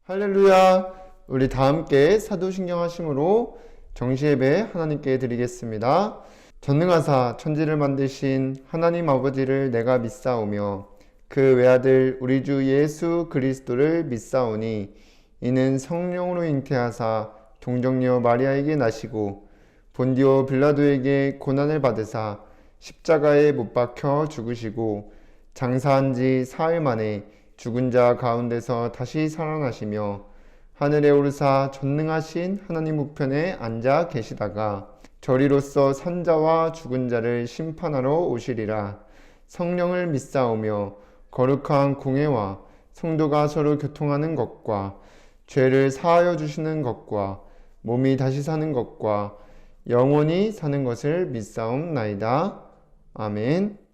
할렐루야! 우리 다 함께 사도신경 하심으로 정시예배 하나님께 드리겠습니다. 전능하사 천지를 만드신 하나님 아버지를 내가 믿사오며 그 외아들 우리 주 예수 그리스도를 믿사오니 이는 성령으로 잉태하사 동정녀 마리아에게 나시고 본디오 빌라도에게 고난을 받으사 십자가에 못 박혀 죽으시고 장사한 지 사흘 만에 죽은 자 가운데서 다시 살아나시며 하늘에 오르사 전능하신 하나님 우편에 앉아 계시다가 저리로서 산자와 죽은 자를 심판하러 오시리라. 성령을 믿사오며 거룩한 공회와 성도가 서로 교통하는 것과 죄를 사하여 주시는 것과 몸이 다시 사는 것과 영원히 사는 것을 믿사옵나이다. 아멘.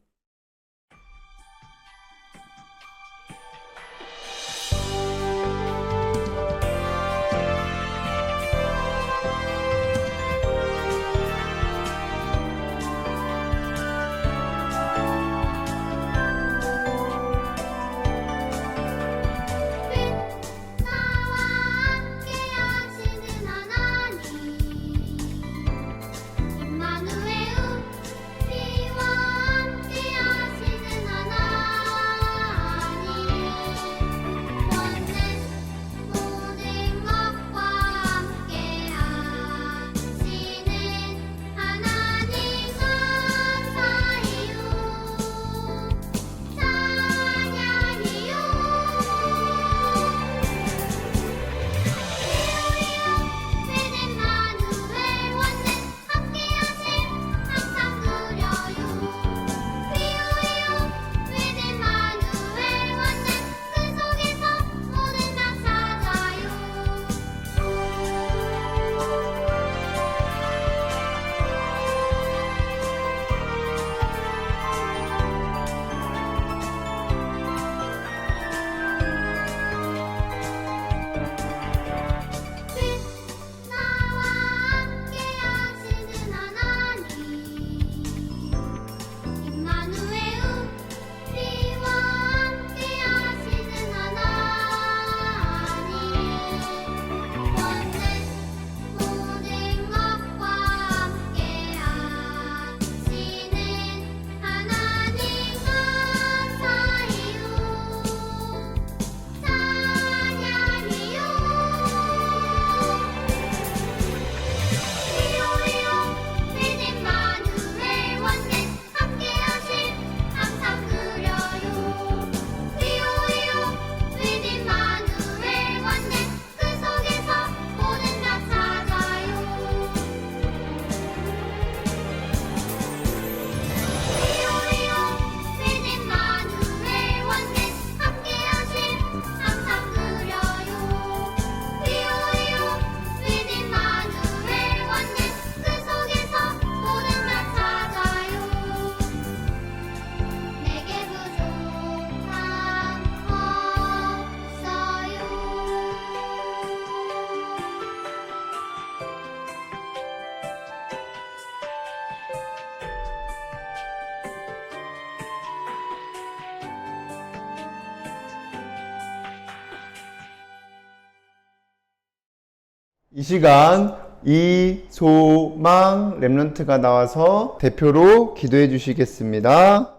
이 시간 이소망 렘넌트가 나와서 대표로 기도해 주시겠습니다.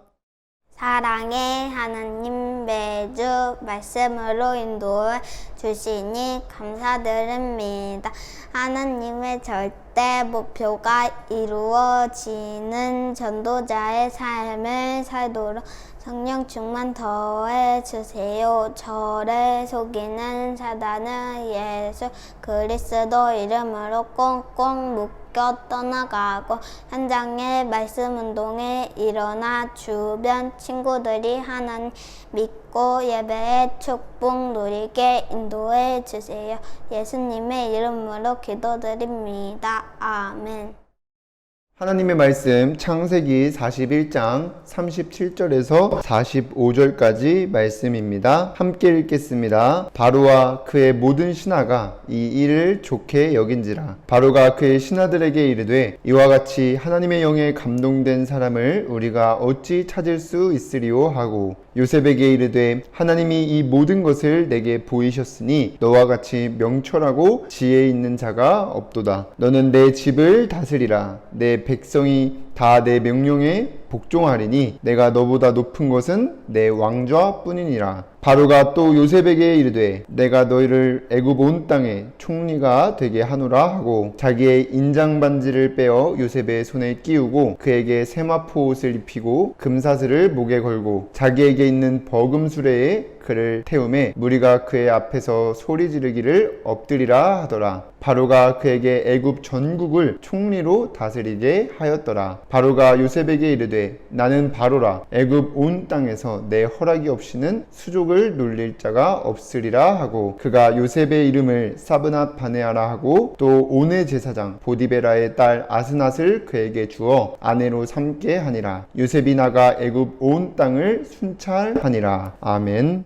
사랑의 하나님, 매주 말씀으로 인도해 주시니 감사드립니다. 하나님의 절대 목표가 이루어지는 전도자의 삶을 살도록 성령 충만 더해 주세요. 저를 속이는 사단은 예수 그리스도 이름으로 꽁꽁 묶여 떠나가고 현장의 말씀 운동에 일어나 주변 친구들이 하나님 믿고 예배의 축복 누리게 인도해 주세요. 예수님의 이름으로 기도드립니다. 아멘. 하나님의 말씀 창세기 41장 37절에서 45절까지 말씀입니다. 함께 읽겠습니다. 바로와 그의 모든 신하가 이 일을 좋게 여긴지라. 바로가 그의 신하들에게 이르되 이와 같이 하나님의 영에 감동된 사람을 우리가 어찌 찾을 수 있으리요 하고 요셉에게 이르되 하나님이 이 모든 것을 내게 보이셨으니 너와 같이 명철하고 지혜 있는 자가 없도다. 너는 내 집을 다스리라. 내 백성이 다 내 명령에 복종하리니 내가 너보다 높은 것은 내 왕좌뿐이니라. 바로가 또 요셉에게 이르되 내가 너희를 애굽 온 땅에 총리가 되게 하노라 하고 자기의 인장 반지를 빼어 요셉의 손에 끼우고 그에게 세마포 옷을 입히고 금사슬을 목에 걸고 자기에게 있는 버금 수레에 그를 태우매 무리가 그의 앞에서 소리 지르기를 엎드리라 하더라. 바로가 그에게 애굽 전국을 총리로 다스리게 하였더라. 바로가 요셉에게 이르되 나는 바로라. 애굽 온 땅에서 내 허락이 없이는 수족을 놀릴 자가 없으리라 하고 그가 요셉의 이름을 사브낫 바네아라 하고 또 오네 제사장 보디베라의 딸 아스낫을 그에게 주어 아내로 삼게 하니라. 요셉이 나가 애굽 온 땅을 순찰하니라. 아멘.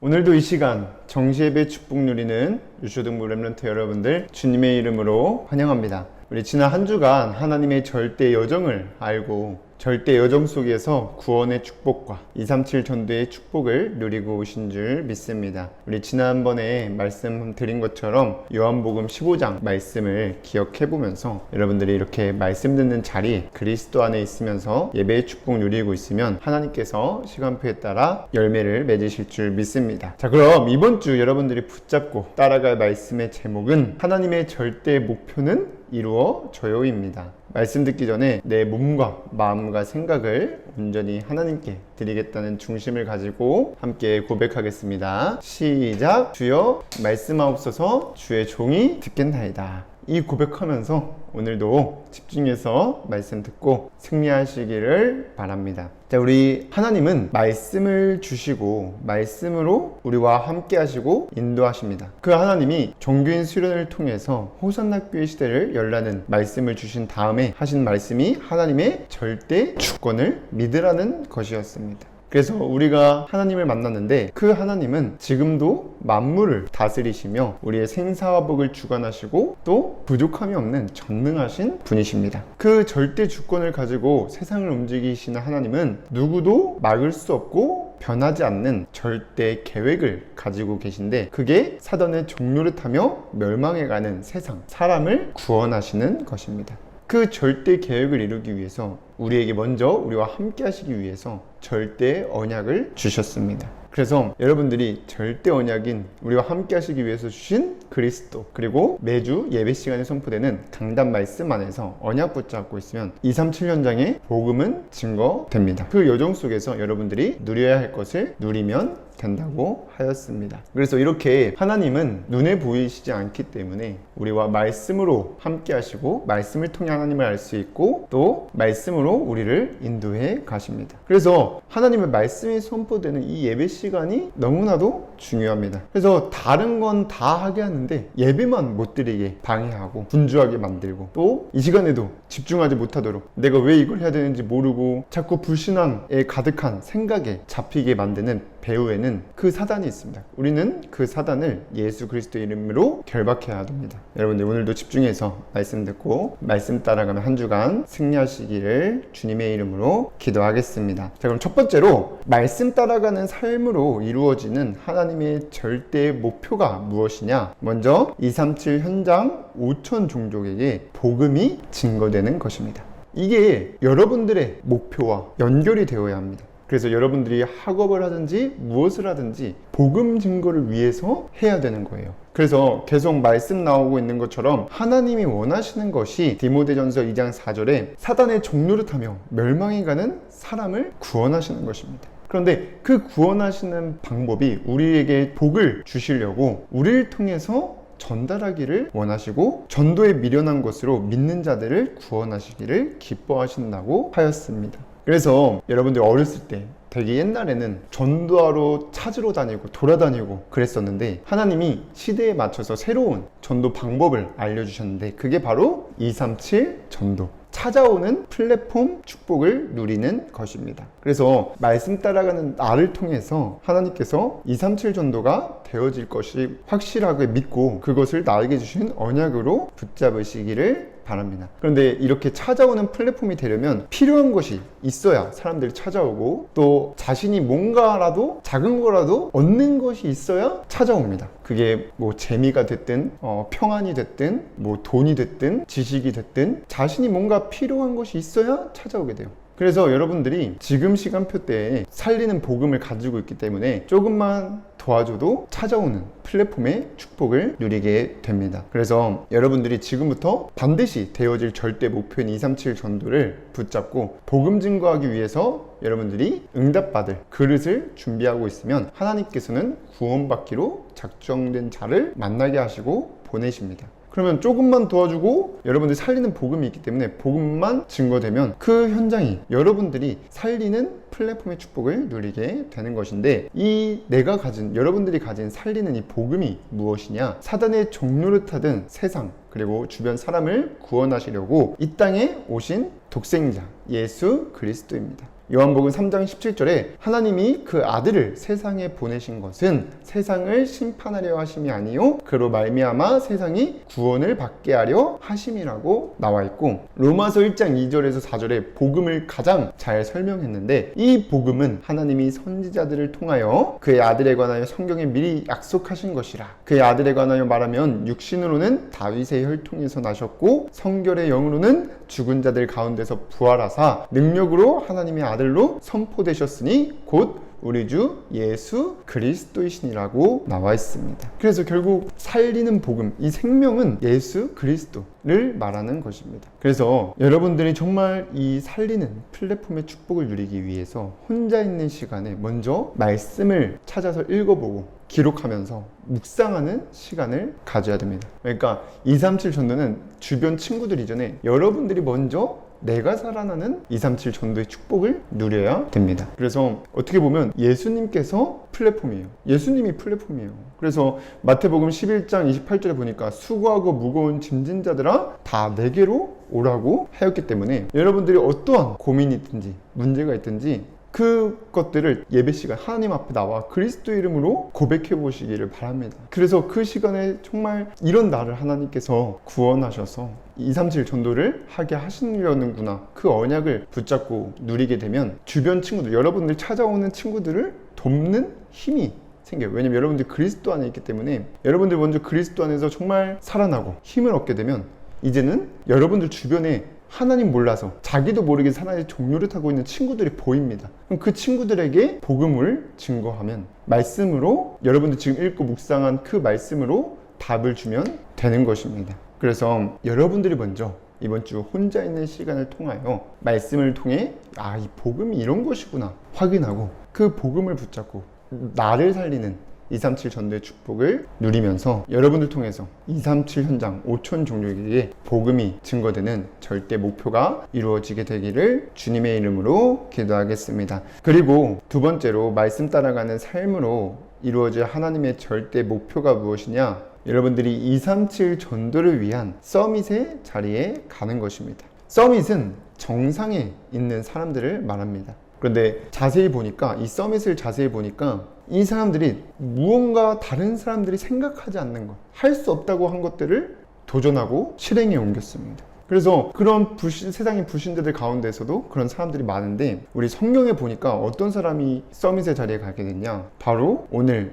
오늘도 이 시간 정시예배 축복 누리는 유초등부 렘넌트 여러분들 주님의 이름으로 환영합니다. 우리 지난 한 주간 하나님의 절대 여정을 알고 절대 여정 속에서 구원의 축복과 237 전도의 축복을 누리고 오신 줄 믿습니다. 우리 지난번에 말씀드린 것처럼 요한복음 15장 말씀을 기억해 보면서 여러분들이 이렇게 말씀 듣는 자리 그리스도 안에 있으면서 예배의 축복 누리고 있으면 하나님께서 시간표에 따라 열매를 맺으실 줄 믿습니다. 자, 그럼 이번 주 여러분들이 붙잡고 따라갈 말씀의 제목은 하나님의 절대 목표는 이루어져요입니다. 말씀 듣기 전에 내 몸과 마음과 생각을 온전히 하나님께 드리겠다는 중심을 가지고 함께 고백하겠습니다. 시작. 주여 말씀하옵소서. 주의 종이 듣겠나이다. 이 고백하면서 오늘도 집중해서 말씀 듣고 승리하시기를 바랍니다. 자, 우리 하나님은 말씀을 주시고 말씀으로 우리와 함께 하시고 인도하십니다. 그 하나님이 종교인 수련을 통해서 호산나 교회 시대를 열라는 말씀을 주신 다음에 하신 말씀이 하나님의 절대 주권을 믿으라는 것이었습니다. 그래서 우리가 하나님을 만났는데 그 하나님은 지금도 만물을 다스리시며 우리의 생사화복을 주관하시고 또 부족함이 없는 전능하신 분이십니다. 그 절대 주권을 가지고 세상을 움직이시는 하나님은 누구도 막을 수 없고 변하지 않는 절대 계획을 가지고 계신데 그게 사단의 종노릇하며 멸망해가는 세상, 사람을 구원하시는 것입니다. 그 절대 계획을 이루기 위해서 우리에게 먼저 우리와 함께 하시기 위해서 절대 언약을 주셨습니다. 그래서 여러분들이 절대 언약인 우리와 함께 하시기 위해서 주신 그리스도 그리고 매주 예배 시간에 선포되는 강단 말씀 안에서 언약 붙잡고 있으면 237현장의 복음은 증거됩니다. 그 여정 속에서 여러분들이 누려야 할 것을 누리면 된다고 하였습니다. 그래서 이렇게 하나님은 눈에 보이시지 않기 때문에 우리와 말씀으로 함께 하시고 말씀을 통해 하나님을 알 수 있고 또 말씀으로 우리를 인도해 가십니다. 그래서 하나님의 말씀이 선포되는 이 예배 시간이 너무나도 중요합니다. 그래서 다른 건 다 하게 하는데 예배만 못 드리게 방해하고 분주하게 만들고 또 이 시간에도 집중하지 못하도록 내가 왜 이걸 해야 되는지 모르고 자꾸 불신앙에 가득한 생각에 잡히게 만드는 배후에는 그 사단이 있습니다. 우리는 그 사단을 예수 그리스도 이름으로 결박해야 됩니다. 여러분들 오늘도 집중해서 말씀 듣고 말씀 따라가면 한 주간 승리하시기를 주님의 이름으로 기도하겠습니다. 자, 그럼 첫 번째로 말씀 따라가는 삶으로 이루어지는 하나님의 절대 목표가 무엇이냐? 먼저 237 현장 5천 종족에게 복음이 증거되는 것입니다. 이게 여러분들의 목표와 연결이 되어야 합니다. 그래서 여러분들이 학업을 하든지 무엇을 하든지 복음 증거를 위해서 해야 되는 거예요. 그래서 계속 말씀 나오고 있는 것처럼 하나님이 원하시는 것이 디모데전서 2장 4절에 사단의 종노릇하며 멸망해가는 사람을 구원하시는 것입니다. 그런데 그 구원하시는 방법이 우리에게 복을 주시려고 우리를 통해서 전달하기를 원하시고 전도에 미련한 것으로 믿는 자들을 구원하시기를 기뻐하신다고 하였습니다. 그래서 여러분들 어렸을 때 되게 옛날에는 전도하러 찾으러 다니고 돌아다니고 그랬었는데 하나님이 시대에 맞춰서 새로운 전도 방법을 알려주셨는데 그게 바로 237 전도. 찾아오는 플랫폼 축복을 누리는 것입니다. 그래서 말씀 따라가는 나를 통해서 하나님께서 237 전도가 되어질 것이 확실하게 믿고 그것을 나에게 주신 언약으로 붙잡으시기를 바랍니다. 그런데 이렇게 찾아오는 플랫폼이 되려면 필요한 것이 있어야 사람들이 찾아오고, 또 자신이 뭔가라도 작은 거라도 얻는 것이 있어야 찾아옵니다. 그게 뭐 재미가 됐든 평안이 됐든 뭐 돈이 됐든 지식이 됐든 자신이 뭔가 필요한 것이 있어야 찾아오게 돼요. 그래서 여러분들이 지금 시간표 때에 살리는 복음을 가지고 있기 때문에 조금만 도와줘도 찾아오는 플랫폼의 축복을 누리게 됩니다. 그래서 여러분들이 지금부터 반드시 되어질 절대 목표인 237 전도를 붙잡고 복음 증거하기 위해서 여러분들이 응답받을 그릇을 준비하고 있으면 하나님께서는 구원받기로 작정된 자를 만나게 하시고 보내십니다. 그러면 조금만 도와주고 여러분들이 살리는 복음이 있기 때문에 복음만 증거되면 그 현장이 여러분들이 살리는 플랫폼의 축복을 누리게 되는 것인데, 이 여러분들이 가진 살리는 이 복음이 무엇이냐? 사단의 종로를 타던 세상 그리고 주변 사람을 구원하시려고 이 땅에 오신 독생자 예수 그리스도입니다. 요한복음 3장 17절에 하나님이 그 아들을 세상에 보내신 것은 세상을 심판하려 하심이 아니요 그로 말미암아 세상이 구원을 받게 하려 하심이라고 나와 있고, 로마서 1장 2절에서 4절에 복음을 가장 잘 설명했는데, 이 복음은 하나님이 선지자들을 통하여 그의 아들에 관하여 성경에 미리 약속하신 것이라. 그의 아들에 관하여 말하면 육신으로는 다윗의 혈통에서 나셨고 성결의 영으로는 죽은 자들 가운데서 부활하사 능력으로 하나님의 아들로 선포되셨으니 곧 우리 주 예수 그리스도이시니라고 나와 있습니다. 그래서 결국 살리는 복음, 이 생명은 예수 그리스도를 말하는 것입니다. 그래서 여러분들이 정말 이 살리는 플랫폼의 축복을 누리기 위해서 혼자 있는 시간에 먼저 말씀을 찾아서 읽어보고 기록하면서 묵상하는 시간을 가져야 됩니다. 그러니까 237 전도는 주변 친구들 이전에 여러분들이 먼저 내가 살아나는 237 전도의 축복을 누려야 됩니다. 그래서 어떻게 보면 예수님께서 플랫폼이에요. 예수님이 플랫폼이에요. 그래서 마태복음 11장 28절에 보니까 수고하고 무거운 짐진 자들아 다 내게로 오라고 하였기 때문에 여러분들이 어떠한 고민이 있든지 문제가 있든지 그것들을 예배 시간 하나님 앞에 나와 그리스도 이름으로 고백해 보시기를 바랍니다. 그래서 그 시간에 정말 이런 나를 하나님께서 구원하셔서 237 전도를 하게 하시려는구나, 그 언약을 붙잡고 누리게 되면 주변 친구들, 여러분들 찾아오는 친구들을 돕는 힘이 생겨요. 왜냐면 여러분들이 그리스도 안에 있기 때문에 여러분들 먼저 그리스도 안에서 정말 살아나고 힘을 얻게 되면 이제는 여러분들 주변에 하나님 몰라서 자기도 모르게 사나이 종료를 타고 있는 친구들이 보입니다. 그럼 그 친구들에게 복음을 증거하면 말씀으로, 여러분들 지금 읽고 묵상한 그 말씀으로 답을 주면 되는 것입니다. 그래서 여러분들이 먼저 이번 주 혼자 있는 시간을 통하여 말씀을 통해 이 복음이 이런 것이구나 확인하고 그 복음을 붙잡고 나를 살리는 237 전도의 축복을 누리면서 여러분들 통해서 237 현장 5천 종족에게 복음이 증거되는 절대 목표가 이루어지게 되기를 주님의 이름으로 기도하겠습니다. 그리고 두 번째로 말씀 따라가는 삶으로 이루어질 하나님의 절대 목표가 무엇이냐? 여러분들이 237 전도를 위한 서밋의 자리에 가는 것입니다. 서밋은 정상에 있는 사람들을 말합니다. 그런데 자세히 보니까, 이 서밋을 자세히 보니까 이 사람들이 무언가 다른 사람들이 생각하지 않는 것, 할 수 없다고 한 것들을 도전하고 실행에 옮겼습니다. 그래서 그런 세상의 불신자들 가운데서도 그런 사람들이 많은데, 우리 성경에 보니까 어떤 사람이 서밋의 자리에 가게 됐냐? 바로 오늘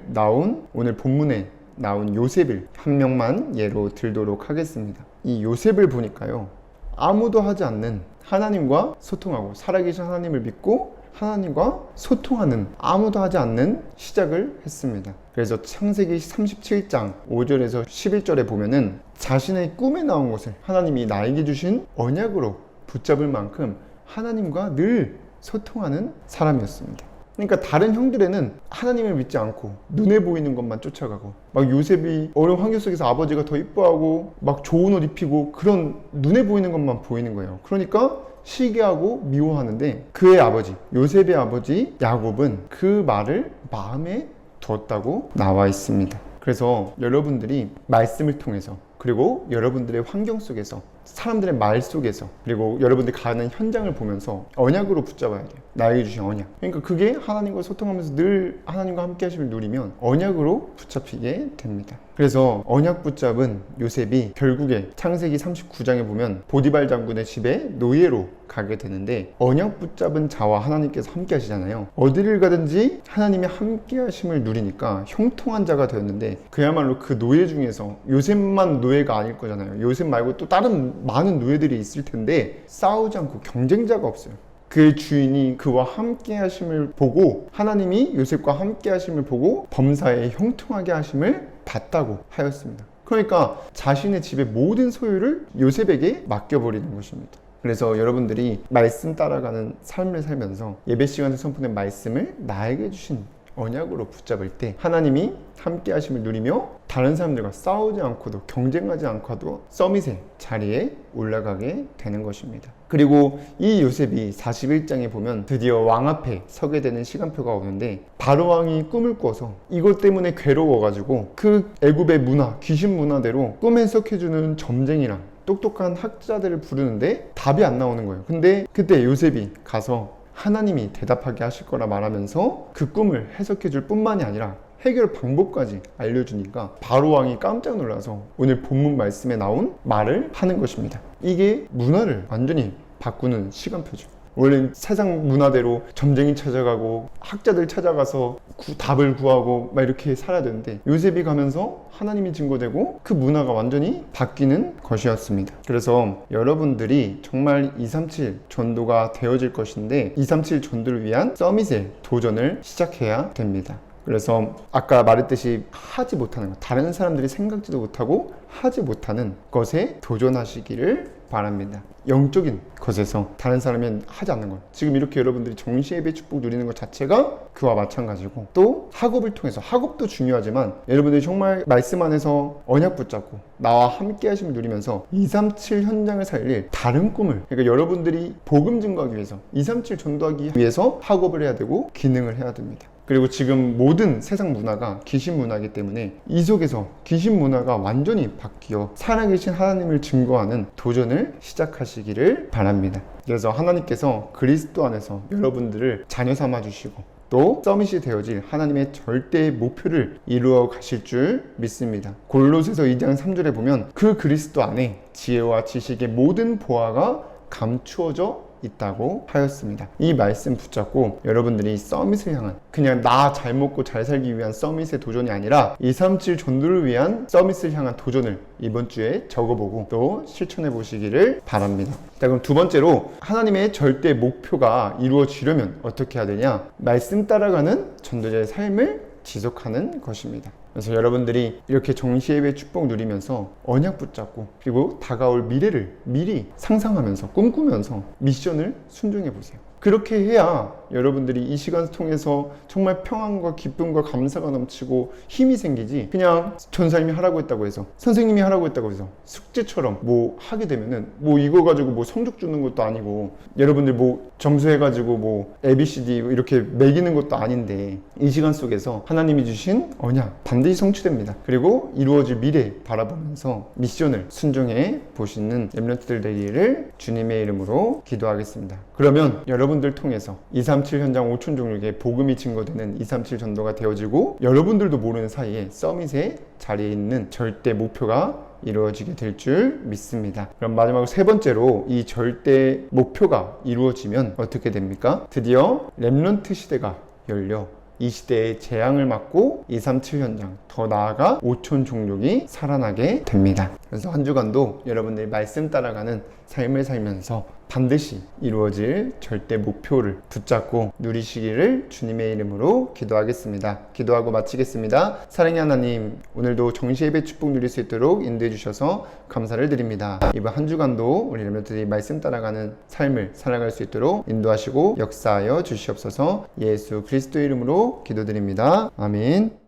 본문에 나온 요셉을 한 명만 예로 들도록 하겠습니다. 이 요셉을 보니까요, 아무도 하지 않는 하나님과 소통하고 살아계신 하나님을 믿고 하나님과 소통하는, 아무도 하지 않는 시작을 했습니다. 그래서 창세기 37장 5절에서 11절에 보면은 자신의 꿈에 나온 것을 하나님이 나에게 주신 언약으로 붙잡을 만큼 하나님과 늘 소통하는 사람이었습니다. 그러니까 다른 형들에는 하나님을 믿지 않고 눈에 보이는 것만 쫓아가고, 막 요셉이 어려운 환경 속에서 아버지가 더 이뻐하고 막 좋은 옷 입히고 그런 눈에 보이는 것만 보이는 거예요. 그러니까 시기하고 미워하는데, 그의 아버지, 요셉의 아버지 야곱은 그 말을 마음에 두었다고 나와 있습니다. 그래서 여러분들이 말씀을 통해서, 그리고 여러분들의 환경 속에서 사람들의 말 속에서 그리고 여러분들이 가는 현장을 보면서 언약으로 붙잡아야 돼요. 나에게 주신 언약. 그러니까 그게 하나님과 소통하면서 늘 하나님과 함께 하심을 누리면 언약으로 붙잡히게 됩니다. 그래서 언약 붙잡은 요셉이 결국에 창세기 39장에 보면 보디발 장군의 집에 노예로 가게 되는데, 언약 붙잡은 자와 하나님께서 함께 하시잖아요. 어디를 가든지 하나님의 함께 하심을 누리니까 형통한 자가 되었는데, 그야말로 그 노예 중에서 요셉만 노예가 아닐 거잖아요. 요셉 말고 또 다른 많은 노예들이 있을 텐데 싸우지 않고 경쟁자가 없어요. 그 주인이 그와 함께 하심을 보고, 하나님이 요셉과 함께 하심을 보고 범사에 형통하게 하심을 봤다고 하였습니다. 그러니까 자신의 집의 모든 소유를 요셉에게 맡겨버리는 것입니다. 그래서 여러분들이 말씀 따라가는 삶을 살면서 예배 시간에 선포된 말씀을 나에게 주신 언약으로 붙잡을 때 하나님이 함께 하심을 누리며 다른 사람들과 싸우지 않고도 경쟁하지 않고도 서밋의 자리에 올라가게 되는 것입니다. 그리고 이 요셉이 41장에 보면 드디어 왕 앞에 서게 되는 시간표가 오는데, 바로 왕이 꿈을 꿔서 이것 때문에 괴로워가지고 그 애굽의 문화, 귀신 문화대로 꿈 해석해주는 점쟁이랑 똑똑한 학자들을 부르는데 답이 안 나오는 거예요. 근데 그때 요셉이 가서 하나님이 대답하게 하실 거라 말하면서 그 꿈을 해석해 줄 뿐만이 아니라 해결 방법까지 알려주니까 바로 왕이 깜짝 놀라서 오늘 본문 말씀에 나온 말을 하는 것입니다. 이게 문화를 완전히 바꾸는 시간표죠. 원래 세상 문화대로 점쟁이 찾아가고 학자들 찾아가서 답을 구하고 막 이렇게 살아야 되는데, 요셉이 가면서 하나님이 증거되고 그 문화가 완전히 바뀌는 것이었습니다. 그래서 여러분들이 정말 237 전도가 되어질 것인데, 237 전도를 위한 서밋의 도전을 시작해야 됩니다. 그래서 아까 말했듯이 하지 못하는 것, 다른 사람들이 생각지도 못하고 하지 못하는 것에 도전하시기를 바랍니다. 영적인 것에서 다른 사람이 하지 않는 것, 지금 이렇게 여러분들이 정시예배 축복 누리는 것 자체가 그와 마찬가지고, 또 학업을 통해서, 학업도 중요하지만 여러분들이 정말 말씀 안에서 언약 붙잡고 나와 함께 하심을 누리면서 237 현장을 살릴 다른 꿈을, 그러니까 여러분들이 복음 증거하기 위해서 237 전도하기 위해서 학업을 해야 되고 기능을 해야 됩니다. 그리고 지금 모든 세상 문화가 귀신 문화이기 때문에 이 속에서 귀신 문화가 완전히 바뀌어 살아계신 하나님을 증거하는 도전을 시작하시기를 바랍니다. 그래서 하나님께서 그리스도 안에서 여러분들을 자녀 삼아 주시고 또 서밋이 되어질 하나님의 절대 목표를 이루어 가실 줄 믿습니다. 골로새서 2장 3절에 보면 그 그리스도 안에 지혜와 지식의 모든 보화가 감추어져 있다고 하였습니다. 이 말씀 붙잡고 여러분들이 서밋을 향한, 그냥 나 잘 먹고 잘 살기 위한 서밋의 도전이 아니라 237 전도를 위한 서밋을 향한 도전을 이번 주에 적어보고 또 실천해 보시기를 바랍니다. 자, 그럼 두 번째로 하나님의 절대 목표가 이루어지려면 어떻게 해야 되냐? 말씀 따라가는 전도자의 삶을 지속하는 것입니다. 그래서 여러분들이 이렇게 정시예배 축복 누리면서 언약 붙잡고, 그리고 다가올 미래를 미리 상상하면서 꿈꾸면서 미션을 순종해 보세요. 그렇게 해야 여러분들이 이 시간을 통해서 정말 평안과 기쁨과 감사가 넘치고 힘이 생기지, 그냥 전사님이 하라고 했다고 해서, 선생님이 하라고 했다고 해서 숙제처럼 뭐 하게 되면은 뭐 이거 가지고 뭐 성적 주는 것도 아니고, 여러분들 뭐 점수 해가지고 뭐 ABCD 이렇게 매기는 것도 아닌데, 이 시간 속에서 하나님이 주신 언약 반드시 성취됩니다. 그리고 이루어질 미래 바라보면서 미션을 순종해 보시는 렘넌트들 되기를 주님의 이름으로 기도하겠습니다. 그러면 여러분들 통해서 237 현장 5천 종족의 복음이 증거되는 237 전도가 되어지고, 여러분들도 모르는 사이에 서밋의 자리에 있는 절대 목표가 이루어지게 될 줄 믿습니다. 그럼 마지막으로 세 번째로, 이 절대 목표가 이루어지면 어떻게 됩니까? 드디어 렘넌트 시대가 열려 이 시대의 재앙을 막고 237 현장, 더 나아가 5천 종족이 살아나게 됩니다. 그래서 한 주간도 여러분들이 말씀 따라가는 삶을 살면서 반드시 이루어질 절대 목표를 붙잡고 누리시기를 주님의 이름으로 기도하겠습니다. 기도하고 마치겠습니다. 사랑의 하나님, 오늘도 정시예배 축복 누릴 수 있도록 인도해 주셔서 감사를 드립니다. 이번 한 주간도 우리 렘넌트들이 말씀 따라가는 삶을 살아갈 수 있도록 인도하시고 역사하여 주시옵소서. 예수 그리스도 이름으로 기도드립니다. 아멘.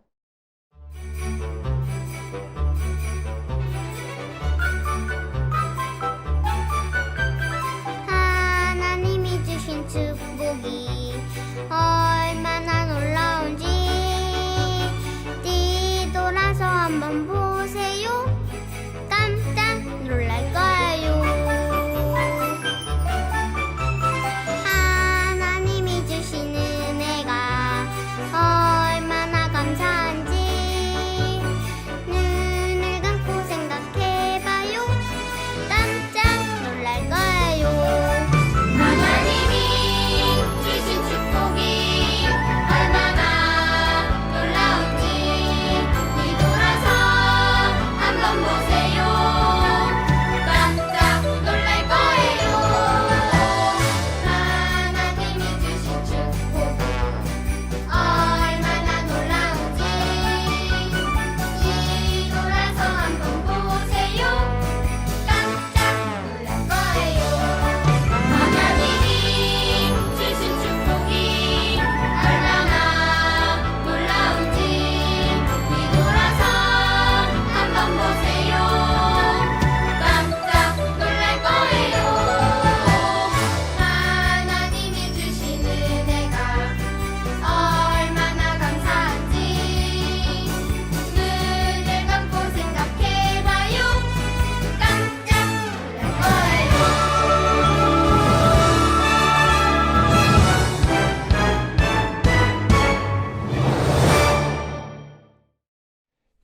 축복이 얼마나 놀라운지 뒤돌아서 한번 보세요. 깜짝 놀랄 거예요.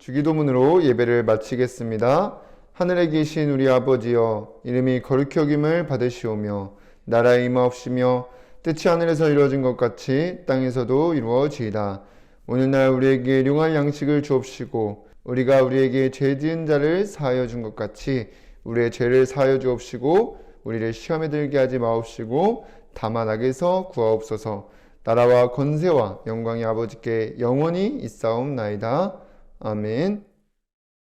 주기도문으로 예배를 마치겠습니다. 하늘에 계신 우리 아버지여, 이름이 거룩히 여김을 받으시오며 나라의 임하옵시며 뜻이 하늘에서 이루어진 것 같이 땅에서도 이루어지이다. 오늘날 우리에게 일용할 양식을 주옵시고 우리가 우리에게 죄 지은 자를 사하여 준 것 같이 우리의 죄를 사하여 주옵시고 우리를 시험에 들게 하지 마옵시고 다만 악에서 구하옵소서. 나라와 권세와 영광이 아버지께 영원히 있사옵나이다. 아멘.